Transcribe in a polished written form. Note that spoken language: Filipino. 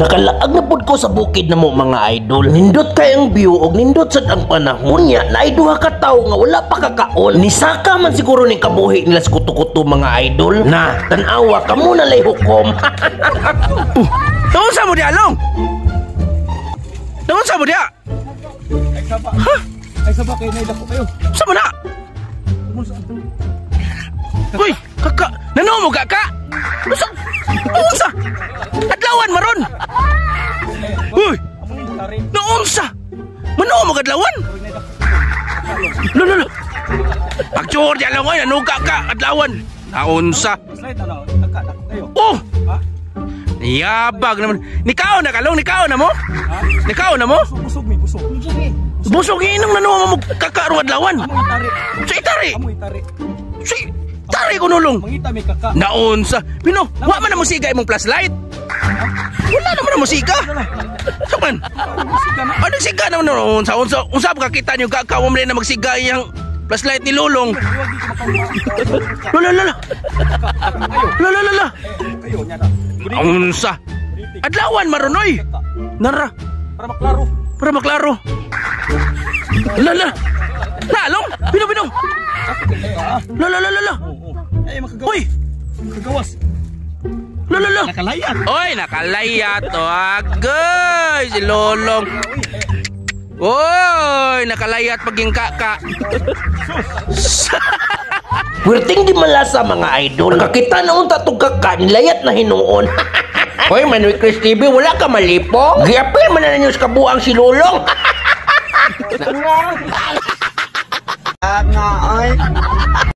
Nakalaag na pud ko sa bukid na mo mga idol. Nindot kay ang view og nindot sad ang panahon niya. Naay duha ka tawo nga wala pa kakaon. Nisaka man siguro ni kabuhi nila sa kuto-kuto mga idol. Na, tan-awa kamo na lay hukom. Naunsa mo di along? Naunsa mo dia? Ay saba. Ha? Ay saba kayo na ko kayo. Sa mo na? Uy, kaka, nano mo ka? Naunsa? Adlawan maron. Uy, naunsa? Mano mo kadlawan? Lolo. Pagchor di along ay nanuga ka adlawan. Naunsa? Oh. Yabag naman. Nikaw na kalong, nikaw na mo? Nikaw na mo? Busog mi, busog. Busog inong nano mo kakarong adlawan. Sa itari. Si tari ko nulong. Mangita mi kaka. Naunsa? Pino, wa man na musika imong flashlight. Wala naman na musika. Saman. Ano siga naman noon? Unsa ka kita niyo kakaw mo na magsiga iyang flashlight ni Lulong. Lala. Kayo nya na. Unsa? Adlawan marunoy. Nara. Para maklaro. Lala. Nalong. Binong. Lala. Ay makagawas. Hoy. Makagawas. Lala. Nakalayat. Oy, nakalayat. O, agay. Si Lolong. Oy, nakalayat paging kaka. Werting di malasa mga idol. Kakita na unta tong kaka nilayat na hinuon. Hoy, Manoy Chris TV, wala ka malipong? Giapil man na ninyo sa kabuang si Lulong. Nga ay.